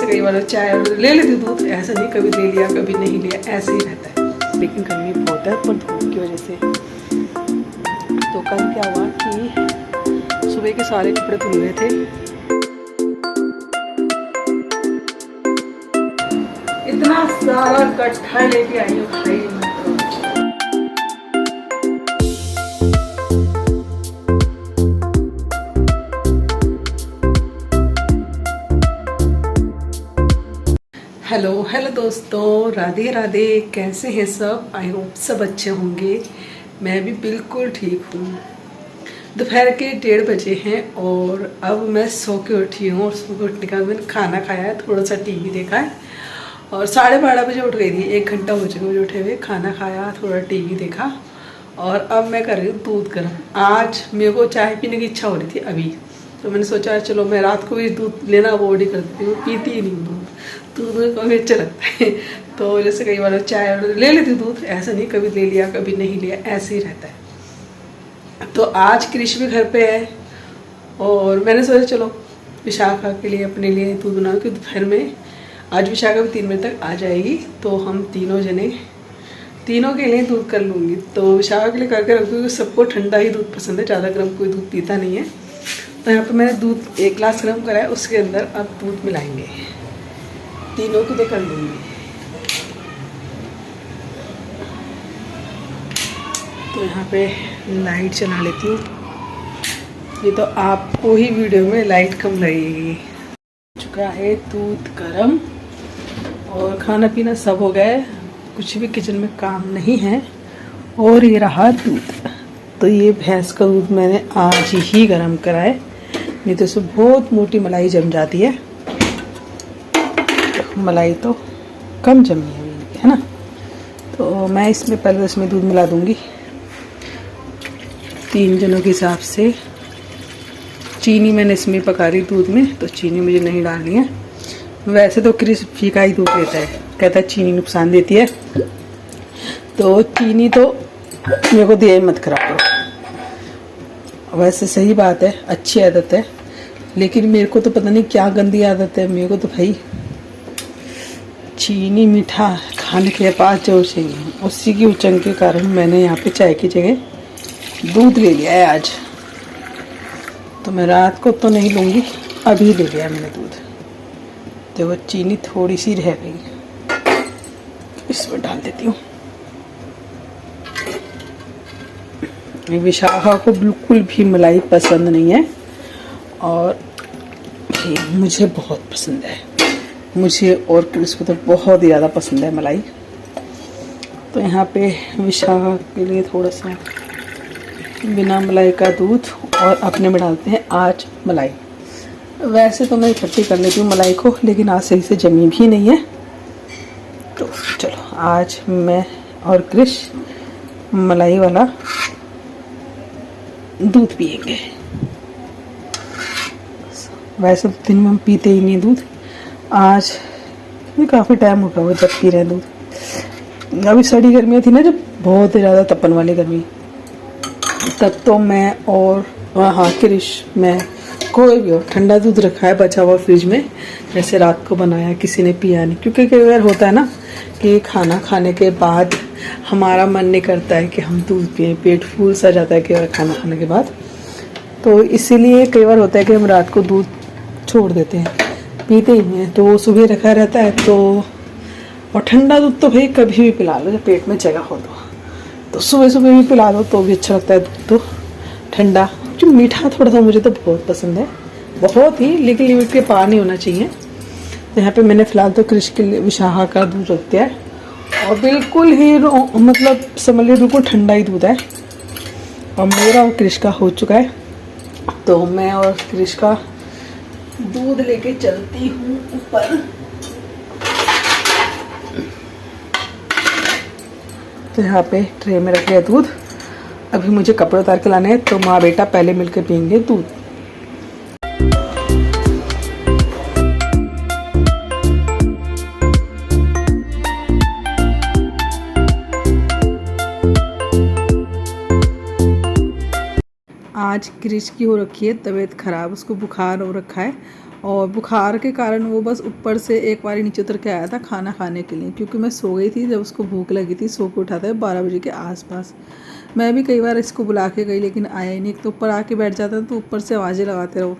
जैसे कई बार चाय ले लेती दूध, ऐसा नहीं कभी ले लिया कभी नहीं लिया, ऐसे ही रहता है। लेकिन गर्मी बहुत है पर धूप की वजह से। तो कल क्या हुआ कि सुबह के सारे कपड़े धुल रहे थे, इतना सारा गट्ठा लेके आई हूँ भाई। हेलो दोस्तों, राधे राधे। कैसे हैं सब? आई होप सब अच्छे होंगे। मैं भी बिल्कुल ठीक हूँ। दोपहर के 1:30 बजे हैं और अब मैं सो के उठी हूँ। और सो के उठने के बाद मैंने खाना खाया है, थोड़ा सा टीवी देखा है और 12:30 बजे उठ गई थी। 1 घंटा हो चुका मुझे उठे हुए। खाना खाया, थोड़ा टीवी देखा और अब मैं कर रही हूँ दूध गर्म। आज मेरे को चाय पीने की इच्छा हो रही थी अभी, तो मैंने सोचा चलो मैं रात को भी दूध लेना अवॉइड कर देती हूँ, पीती ही नहीं दूध। दूध मेरे को भी अच्छा लगता है। तो जैसे कई बार चाय ले लेती दूध, ऐसा नहीं कभी ले लिया कभी नहीं लिया, ऐसे ही रहता है। तो आज कृष भी घर पे है और मैंने सोचा चलो विशाखा के लिए अपने लिए दूध बनाऊँ, क्योंकि दोपहर में आज विशाखा भी 3 बजे तक आ जाएगी। तो हम तीनों के लिए दूध कर लूँगी। तो विशाखा के लिए करके रख दूँगी। सबको ठंडा ही दूध पसंद है, ज़्यादा गर्म कोई दूध पीता नहीं है। तो यहाँ पे मैंने दूध 1 गिलास गर्म करा है, उसके अंदर अब दूध मिलाएंगे। तीनों के लिए कर लूँगी। तो यहाँ पे लाइट चला लेती हूँ। ये तो आपको ही वीडियो में लाइट कम लगेगी। चुका है दूध गर्म और खाना पीना सब हो गया है, कुछ भी किचन में काम नहीं है। और ये रहा दूध। तो ये भैंस का दूध मैंने आज ही गर्म करा है, नहीं तो इसमें बहुत मोटी मलाई जम जाती है। मलाई तो कम जमी है ना। तो मैं इसमें पहले इसमें दूध मिला दूंगी 3 जनों के हिसाब से। चीनी मैंने इसमें पका रही दूध में, तो चीनी मुझे नहीं डालनी है। वैसे तो क्रिस फीका ही दूध देता है, कहता है चीनी नुकसान देती है। तो चीनी तो मेरे को दिया ही मत करा करो। वैसे सही बात है, अच्छी आदत है, लेकिन मेरे को तो पता नहीं क्या गंदी आदत है। मेरे को तो भाई चीनी मीठा खाने के बाद जरूर चाहिए। उसी की उचंग के कारण मैंने यहाँ पे चाय की जगह दूध ले लिया है आज। तो मैं रात को तो नहीं लूँगी, अभी ले लिया मैंने दूध। देखो चीनी थोड़ी सी रह गई, इसमें डाल देती हूँ। विशाखा को बिल्कुल भी मलाई पसंद नहीं है और मुझे बहुत पसंद है। मुझे और क्रिस को तो बहुत ही ज़्यादा पसंद है मलाई। तो यहाँ पे विशाखा के लिए थोड़ा सा बिना मलाई का दूध और अपने में डालते हैं आज मलाई। वैसे तो मैं इकट्ठी कर लेती हूँ मलाई को, लेकिन आज सही से जमी भी नहीं है। तो चलो आज मैं और क्रिश मलाई वाला दूध पिएंगे। वैसे तो दिन में हम पीते ही नहीं दूध। आज ये काफ़ी टाइम हो गया वो जब पी रहे हैं दूध। अभी सड़ी गर्मियाँ थी ना, जब बहुत ज़्यादा तपन वाली गर्मी, तब तो मैं और हाँ क्रिश, मैं कोई भी हो ठंडा दूध रखा है बचा हुआ फ्रिज में, जैसे रात को बनाया, किसी ने पिया नहीं। क्योंकि कई बार होता है ना कि खाना खाने के बाद हमारा मन नहीं करता है कि हम दूध पिएं, पेट फूल सा जाता है कई बार खाना खाने के बाद। तो इसीलिए कई बार होता है कि हम रात को दूध छोड़ देते हैं, पीते ही नहीं है। तो वो सुबह रखा रहता है। तो और ठंडा दूध तो भाई कभी भी पिला लो जब पेट में जगह हो तो सुबह सुबह भी पिला दो तो भी अच्छा लगता है दूध तो ठंडा। जो मीठा थोड़ा सा मुझे तो बहुत पसंद है, बहुत ही, लेकिन लिमिट के पार नहीं होना चाहिए। तो यहाँ पे मैंने फ़िलहाल तो क्रिश के लिए विशाखा का दूध रख दिया है और बिल्कुल ही मतलब समझ लीजिए बिल्कुल ठंडा ही दूध है। और मेरा और क्रिश का हो चुका है। तो मैं और क्रिश का दूध लेके चलती हूँ ऊपर। तो यहाँ पे ट्रे में रख लिया दूध। अभी मुझे कपड़े उतार के लाने हैं, तो माँ बेटा पहले मिलकर पियेंगे दूध। आज क्रिश की हो रखी है तबीयत ख़राब, उसको बुखार हो रखा है और बुखार के कारण वो बस ऊपर से एक बार नीचे उतर के आया था खाना खाने के लिए, क्योंकि मैं सो गई थी जब उसको भूख लगी थी। सो के उठा था 12 बजे के आसपास। मैं भी कई बार इसको बुला के गई लेकिन आया ही नहीं। एक तो ऊपर आके बैठ जाता तो ऊपर से आवाज़ें लगाते रहो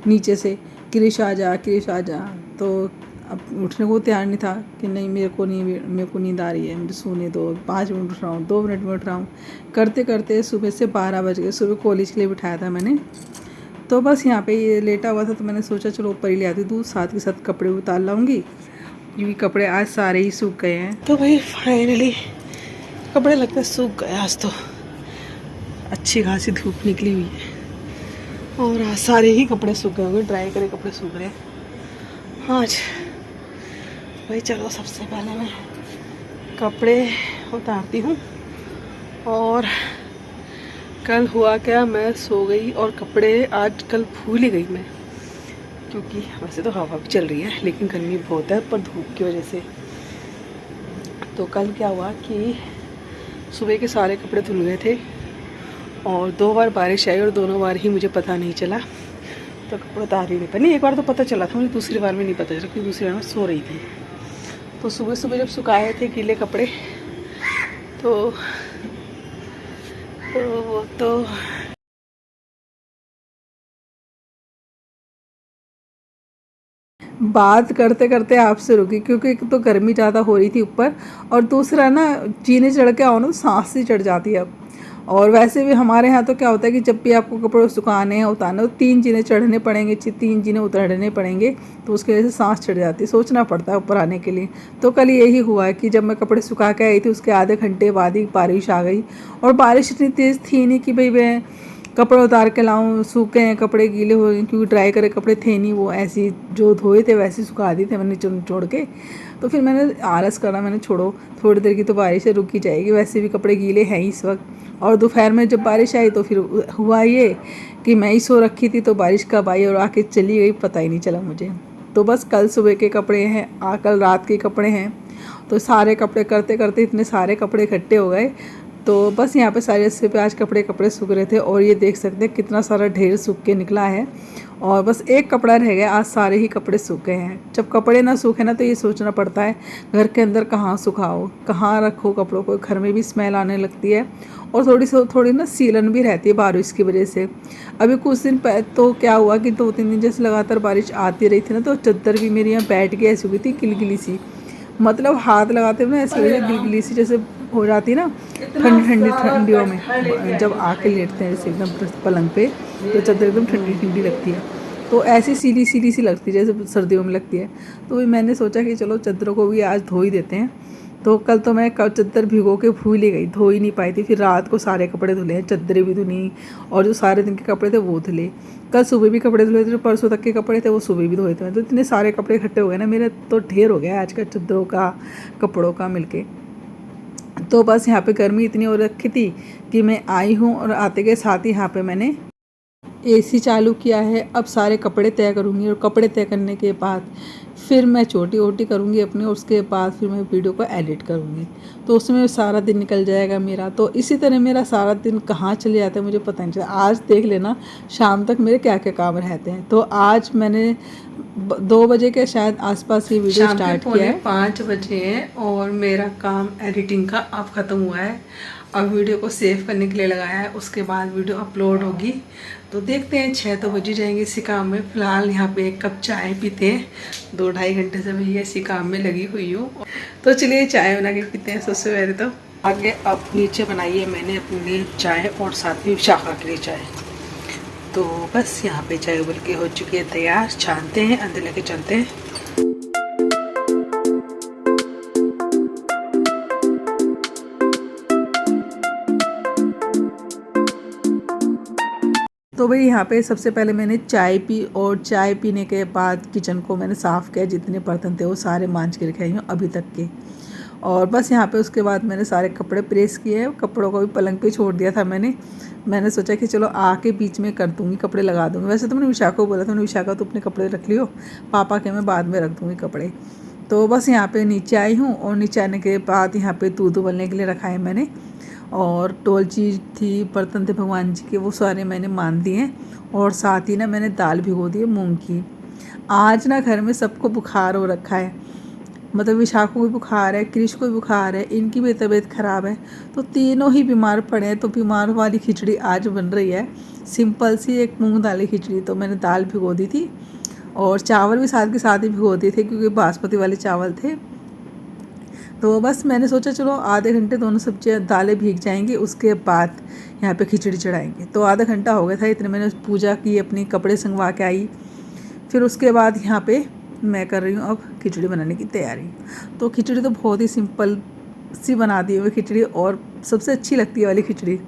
नीचे से, क्रिश आ जा क्रिश आ जा। तो अब उठने को तैयार नहीं था कि नहीं मेरे को नींद आ रही है, मुझे सोने दो, 5 मिनट उठ रहा हूँ, 2 मिनट में उठ रहा हूँ करते करते सुबह से 12 बज गए। सुबह कॉलेज के लिए बिठाया था मैंने, तो बस यहाँ पे ये लेटा हुआ था तो मैंने सोचा चलो ऊपर ही ले आती दूध, साथ के साथ कपड़े उतार लाऊंगी क्योंकि कपड़े आज सारे ही सूख गए हैं। तो भाई फाइनली कपड़े लगता है सूख गए। आज तो अच्छी खासी धूप निकली हुई है और आज सारे ही कपड़े सूख गए होंगे, ड्राई करे कपड़े सूख रहे हैं आज। भाई चलो सबसे पहले मैं कपड़े उतारती हूँ। और कल हुआ क्या, मैं सो गई और कपड़े आज कल भूल ही गई मैं, क्योंकि वैसे तो हवा भी चल रही है लेकिन गर्मी बहुत है पर धूप की वजह से। तो कल क्या हुआ कि सुबह के सारे कपड़े धुल गए थे और 2 बार बारिश आई और दोनों बार ही मुझे पता नहीं चला, तो कपड़े उतार ही नहीं पाई। नहीं, एक बार तो पता चला था मुझे, दूसरी बार में नहीं पता चला क्योंकि दूसरी बार में सो रही थी। तो सुबह सुबह जब सुखाए थे गीले कपड़े तो बात करते करते आपसे रुकी, क्योंकि एक तो गर्मी ज़्यादा हो रही थी ऊपर और दूसरा ना जीने चढ़ के आओ ना तो सांस सी चढ़ जाती है अब। और वैसे भी हमारे यहाँ तो क्या होता है कि जब भी आपको कपड़े सुखाने हैं उतारने, तो 3 जीने चढ़ने पड़ेंगे, 3 जीने उतरने पड़ेंगे, तो उसकी वजह से सांस चढ़ जाती है, सोचना पड़ता है ऊपर आने के लिए। तो कल यही हुआ है कि जब मैं कपड़े सुखा के आई थी उसके आधे घंटे बाद ही बारिश आ गई। और बारिश इतनी तेज़ थी नहीं कि भाई मैं कपड़े उतार के लाऊं, सूखे हैं कपड़े, गीले हो गए, क्योंकि ड्राई करे कपड़े थे नहीं, वो ऐसे जो धोए थे वैसे सुखा दिए थे मैंने छोड़ के। तो फिर मैंने आलस करा, मैंने छोड़ो थोड़ी देर की तो बारिश है, रुक ही जाएगी, वैसे भी कपड़े गीले हैं इस वक्त। और दोपहर में जब बारिश आई तो फिर हुआ ये कि मैं ही सो रखी थी, तो बारिश कब आई और आके चली गई पता ही नहीं चला मुझे। तो बस कल सुबह के कपड़े हैं, कल रात के कपड़े हैं, तो सारे कपड़े करते करते इतने सारे कपड़े इकट्ठे हो गए। तो बस यहाँ पे सारे रस्ते पे आज कपड़े सूख रहे थे और ये देख सकते हैं कितना सारा ढेर सूख के निकला है। और बस एक कपड़ा रह गया, आज सारे ही कपड़े सूख गए हैं। जब कपड़े ना सूखे ना तो ये सोचना पड़ता है घर के अंदर कहाँ सुखाओ, कहाँ रखो कपड़ों को, घर में भी स्मेल आने लगती है और थोड़ी ना सीलन भी रहती है बारिश की वजह से। अभी कुछ दिन तो क्या हुआ कि 2-3 दिन जैसे लगातार बारिश आती रही थी ना, तो चादर भी मेरी यहाँ बैठ के ऐसी हुई थी गिलगिली सी, मतलब हाथ लगाते हुए ऐसे गिलगिली सी जैसे हो जाती ना ठंडियों में, जब आके लेटते हैं जैसे एकदम पलंग पे तो चादर एकदम ठंडी ठंडी लगती है, तो ऐसी सीली सी लगती है जैसे सर्दियों में लगती है। तो मैंने सोचा कि चलो चादरों को भी आज धो ही देते हैं। तो कल तो मैं चादर भिगो के भूल ही गई, धो ही नहीं पाई थी। फिर रात को सारे कपड़े धुले हैं, चादरें भी धुली और जो सारे दिन के कपड़े थे वो धुले। कल सुबह भी कपड़े धुले थे, जो परसों तक के कपड़े थे वो सुबह भी धोए थे। तो इतने सारे कपड़े इकट्ठे हो गए ना मेरे, तो ढेर हो गया आज का चादरों का कपड़ों का मिलके। तो बस यहाँ पे गर्मी इतनी हो रखी थी कि मैं आई हूँ और आते के साथ ही यहाँ पे मैंने एसी चालू किया है। अब सारे कपड़े तय करूँगी और कपड़े तय करने के बाद फिर मैं छोटी वोटी करूँगी अपनी, और उसके बाद फिर मैं वीडियो को एडिट करूँगी, तो उसमें सारा दिन निकल जाएगा मेरा। तो इसी तरह मेरा सारा दिन कहाँ चले जाता है मुझे पता नहीं चला। आज देख लेना शाम तक मेरे क्या क्या काम रहते हैं। तो आज मैंने 2 बजे के शायद आसपास ये वीडियो स्टार्ट किया है, 5 बजे हैं और मेरा काम एडिटिंग का अब ख़त्म हुआ है। अब वीडियो को सेव करने के लिए लगाया है, उसके बाद वीडियो अपलोड होगी। तो देखते हैं 6 तो बज ही जाएंगे इसी काम में। फ़िलहाल यहाँ पे 1 कप चाय पीते हैं, 2-2.5 घंटे से मैं इसी काम में लगी हुई हूँ। तो चलिए चाय बना के पीते हैं सबसे पहले। तो आगे अब नीचे बनाई है मैंने अपने लिए चाय और साथ में शाखा के लिए चाय। तो बस यहाँ पे चाय उबल के हो चुकी है तैयार, छानते हैं अंदर लेके चलते हैं। तो भाई यहाँ पे सबसे पहले मैंने चाय पी और चाय पीने के बाद किचन को मैंने साफ़ किया, जितने बर्तन थे वो सारे मांज के रखे हैं अभी तक के। और बस यहाँ पे उसके बाद मैंने सारे कपड़े प्रेस किए हैं, कपड़ों को भी पलंग पे छोड़ दिया था मैंने सोचा कि चलो आके बीच में कर दूँगी, कपड़े लगा दूँगी। वैसे तो मैंने विशाखा को बोला था, मैंने विशाखा तो अपने कपड़े रख लियो, पापा के मैं बाद में रख दूँगी कपड़े। तो बस यहाँ पे नीचे आई हूँ और नीचे आने के बाद यहाँ पे दूध उबलने के लिए रखा है मैंने, और टोलची थी, बर्तन थे भगवान जी के, वो सारे मैंने मान दिए। और साथ ही ना मैंने दाल भिगो दी है मूँग की। आज ना घर में सबको बुखार हो रखा है, मतलब विशाख को भी बुखार है, क्रिश को भी बुखार है, इनकी भी तबीयत ख़राब है, तो तीनों ही बीमार पड़े हैं। तो बीमार वाली खिचड़ी आज बन रही है, सिंपल सी एक मूंग दाल की खिचड़ी। तो मैंने दाल भिगो दी थी और चावल भी साथ के साथ ही भिगो दिए थे क्योंकि बासमती वाले चावल थे। तो बस मैंने सोचा चलो आधे घंटे दोनों सब्जियाँ दालें भीग जाएंगी, उसके बाद यहाँ पे खिचड़ी चढ़ाएंगे। तो आधा घंटा हो गया था, इतने मैंने पूजा की, अपनी कपड़े संगवा के आई। फिर उसके बाद यहाँ पे मैं कर रही हूँ अब खिचड़ी बनाने की तैयारी। तो खिचड़ी तो बहुत ही सिंपल सी बना दी हुई खिचड़ी, और सबसे अच्छी लगती है वाली खिचड़ी।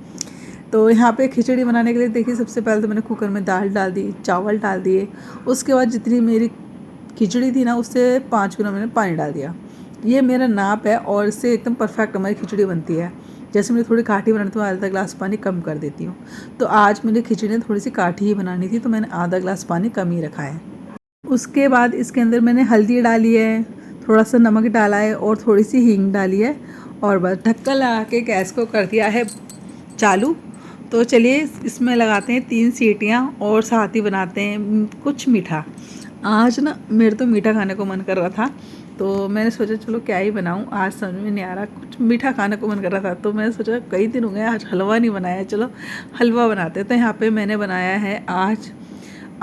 तो यहाँ पे खिचड़ी बनाने के लिए देखिए, सबसे पहले तो मैंने कुकर में दाल डाल दी, चावल डाल दिए। उसके बाद जितनी मेरी खिचड़ी थी ना, उससे 5 गुना मैंने पानी डाल दिया। ये मेरा नाप है और इससे एकदम परफेक्ट हमारी खिचड़ी बनती है। जैसे मैं थोड़ी काठी बनाती हूँ, आधा ग्लास पानी कम कर देती हूँ। तो आज मेरी खिचड़ी थोड़ी सी काठी ही बनानी थी, तो मैंने आधा ग्लास पानी कम ही रखा है। उसके बाद इसके अंदर मैंने हल्दी डाली है, थोड़ा सा नमक डाला है और थोड़ी सी हींग डाली है, और बस ढक्कन लगा के गैस को कर दिया है चालू। तो चलिए इसमें लगाते हैं 3 सीटियाँ और साथ ही बनाते हैं कुछ मीठा। आज ना मेरे तो मीठा खाने को मन कर रहा था, तो मैंने सोचा चलो क्या ही बनाऊं, आज समझ में नहीं आ रहा, कुछ मीठा खाने को मन कर रहा था। तो मैंने सोचा कई दिन हो गए आज हलवा नहीं बनाया, चलो हलवा बनाते हैं। तो यहाँ पे मैंने बनाया है आज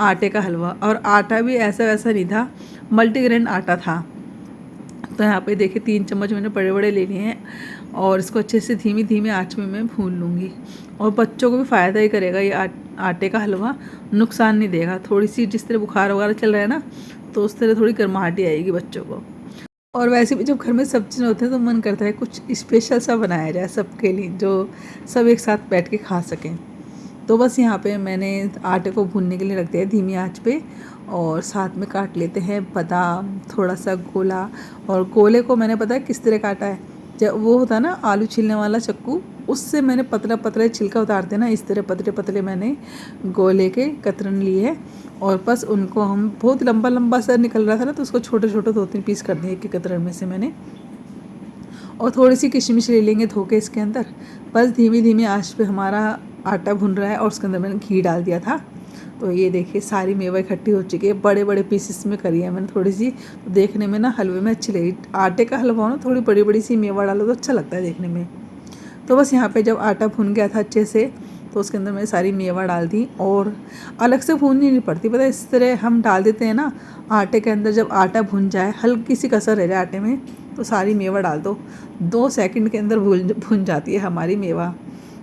आटे का हलवा, और आटा भी ऐसा वैसा नहीं था, मल्टीग्रेन आटा था। तो यहाँ पे देखिए 3 चम्मच मैंने बड़े बड़े ले लिए हैं, और इसको अच्छे से धीमी धीमी आँच में मैं भून लूँगी। और बच्चों को भी फ़ायदा ही करेगा ये आटे का हलवा, नुकसान नहीं देगा। थोड़ी सी जिस तरह बुखार वगैरह चल रहा है ना, तो उस तरह थोड़ी गर्माहट आएगी बच्चों को। और वैसे भी जब घर में सब्जी होते हैं तो मन करता है कुछ स्पेशल सा बनाया जाए सबके लिए, जो सब एक साथ बैठ के खा सकें। तो बस यहाँ पे मैंने आटे को भूनने के लिए रख दिया धीमी आंच पे, और साथ में काट लेते हैं बादाम, थोड़ा सा गोला। और गोले को मैंने पता है किस तरह काटा है, जब वो होता है ना आलू छीलने वाला चक्कू, उससे मैंने पतला पतला छिलका उतारते ना, इस तरह पतले पतले मैंने गोले के कतरन लिए हैं। और बस उनको हम बहुत लंबा लंबा सा निकल रहा था ना, तो उसको छोटे छोटे 2-3 पीस कर दिए एक कतरन में से मैंने। और थोड़ी सी किशमिश ले लेंगे धो के इसके अंदर। बस धीमी धीमी आंच पे हमारा आटा भुन रहा है, और उसके अंदर मैंने घी डाल दिया था। तो ये देखिए सारी मेवा इकट्ठी हो चुकी है, बड़े बड़े पीसेस में करी है मैंने थोड़ी सी, तो देखने में ना हलवे में अच्छी लगी। आटे का हलवा हो ना, थोड़ी बड़ी बड़ी सी मेवा डालो तो अच्छा लगता है देखने में। तो बस यहाँ पे जब आटा भुन गया था अच्छे से, तो उसके अंदर मैंने सारी मेवा डाल दी, और अलग से भूननी नहीं पड़ती, पता है इस तरह हम डाल देते हैं ना आटे के अंदर। जब आटा भुन जाए, हल्की सी कसर रह जाए आटे में, तो सारी मेवा डाल दो, 2 सेकंड के अंदर भुन जाती है हमारी मेवा।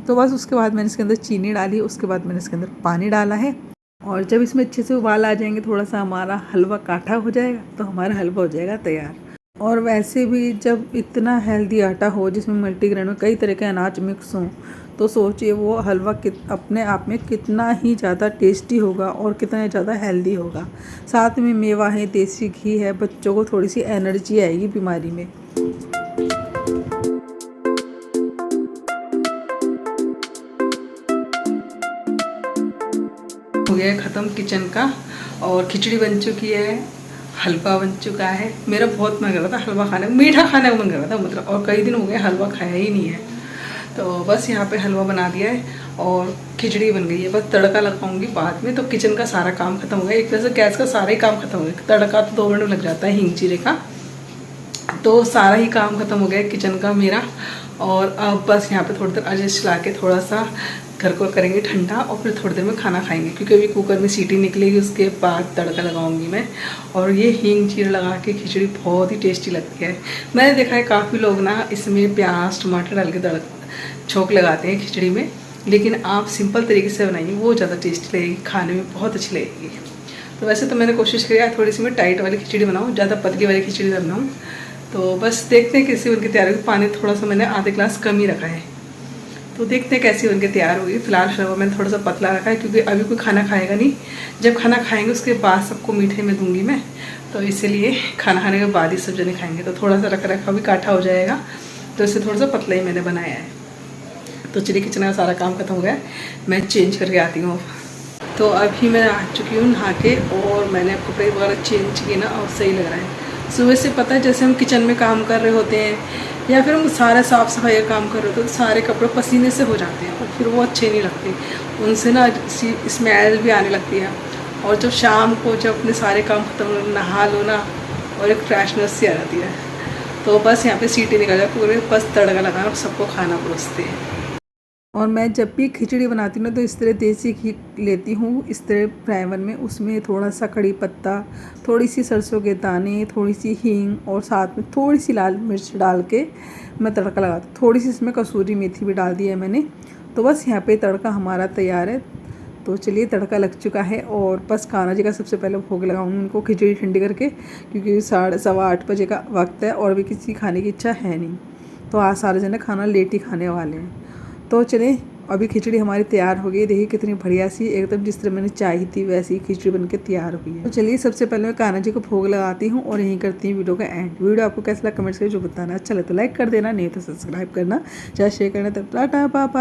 तो बस उसके बाद मैंने इसके अंदर चीनी डाली, उसके बाद मैंने इसके अंदर पानी डाला है, और जब इसमें अच्छे से उबाल आ जाएंगे, थोड़ा सा हमारा हलवा काठा हो जाएगा, तो हमारा हलवा हो जाएगा तैयार। और वैसे भी जब इतना हेल्दी आटा हो, जिसमें मल्टीग्रेन में कई तरह के अनाज मिक्स हों, तो सोचिए वो हलवा अपने आप में कितना ही ज़्यादा टेस्टी होगा और कितना ज़्यादा हेल्दी होगा। साथ में मेवा है, देसी घी है, बच्चों को थोड़ी सी एनर्जी आएगी बीमारी में। हो गया है ख़त्म किचन का, और खिचड़ी बन चुकी है, हलवा बन चुका है। मेरा बहुत मन कर रहा था हलवा खाने, मीठा खाने का मन कर रहा था मतलब, और कई दिन हो गए हलवा खाया ही नहीं है। तो बस यहाँ पे हलवा बना दिया है और खिचड़ी बन गई है। बस तड़का लगाऊंगी बाद में। तो किचन का सारा काम खत्म हो गया, एक तरह से गैस का सारा ही काम खत्म हो गया। तड़का तो 2 मिनट लग जाता है हींग जीरे का, तो सारा ही काम खत्म हो गया किचन का मेरा। और अब बस यहाँ पे थोड़ी देर एडजस्ट चला के थोड़ा सा घर को करेंगे ठंडा, और फिर थोड़ी देर में खाना खाएंगे, क्योंकि अभी कुकर में सीटी निकलेगी, उसके बाद तड़का लगाऊंगी मैं। और ये हींग जीरा लगा के खिचड़ी बहुत ही टेस्टी लगती है। मैंने देखा है काफ़ी लोग ना इसमें प्याज टमाटर डाल के छोंक लगाते हैं खिचड़ी में, लेकिन आप सिंपल तरीके से बनाइए, वो ज़्यादा टेस्टी लगेगी, खाने में बहुत अच्छी लगेगी। तो वैसे तो मैंने कोशिश करी है थोड़ी सी मैं टाइट वाली खिचड़ी बनाऊँ, ज़्यादा पतली वाली खिचड़ी ना बनाऊँ। तो बस देखते हैं कैसी बनके तैयार होगी। पानी थोड़ा सा मैंने आधे ग्लास कम ही रखा है, तो देखते हैं कैसी बनके तैयार होगी। फिलहाल हलवा मैंने थोड़ा सा पतला रखा है, क्योंकि अभी कोई खाना खाएगा नहीं। जब खाना खाएंगे उसके बाद सबको मीठे में दूंगी मैं, तो इसीलिए खाना खाने के बाद ही सब जने खाएंगे। तो थोड़ा सा रख रखा भी काठा हो जाएगा, तो इसे थोड़ा सा पतला ही मैंने बनाया है। तो चलिए किचन का सारा काम खत्म हो गया, मैं चेंज करके आती हूँ। तो अभी मैं आ चुकी हूँ नहा के, और मैंने कपड़े वगैरह चेंज किए ना, और सही लग रहा है। सुबह से पता है जैसे हम किचन में काम कर रहे होते हैं, या फिर हम सारा साफ़ सफाई का काम कर रहे होते हैं, तो सारे कपड़े पसीने से हो जाते हैं, और फिर वो अच्छे नहीं लगते, उनसे ना स्मेल भी आने लगती है। और जब शाम को जब अपने सारे काम खत्म नहा लो ना और एक फ्रेशनेस सी आ जाती है, तो बस यहाँ पे सीटी निकल जाए पूरे, बस तड़का लगाना और सबको खाना परोसते हैं। और मैं जब भी खिचड़ी बनाती हूँ ना तो इस तरह देसी घी लेती हूँ, इस तरह फ्राइवर में, उसमें थोड़ा सा कड़ी पत्ता, थोड़ी सी सरसों के दाने, थोड़ी सी हींग और साथ में थोड़ी सी लाल मिर्च डाल के मैं तड़का लगाती हूँ। थोड़ी सी इसमें कसूरी मेथी भी डाल दी है मैंने। तो बस यहाँ पे तड़का हमारा तैयार है। तो चलिए तड़का लग चुका है और बस कान्हा जी का सबसे पहले भोग लगाऊंगी उनको खिचड़ी ठंडी करके, क्योंकि 7:15 बजे का वक्त है और भी किसी खाने की इच्छा है नहीं। तो आज सारे जने खाना लेट ही खाने वाले हैं। तो चलिए अभी खिचड़ी हमारी तैयार हो गई। देखिए कितनी बढ़िया सी एकदम जिस तरह मैंने चाही थी वैसी ही खिचड़ी बनके तैयार हुई है। तो चलिए सबसे पहले मैं कान्हा जी को भोग लगाती हूँ और यहीं करती हूँ वीडियो का एंड। वीडियो आपको कैसा लगा कमेंट्स करके जो बताना, अच्छा लगे तो लाइक कर देना, नहीं तो सब्सक्राइब करना, चाहे शेयर करना। तब टाटा बाय बाय।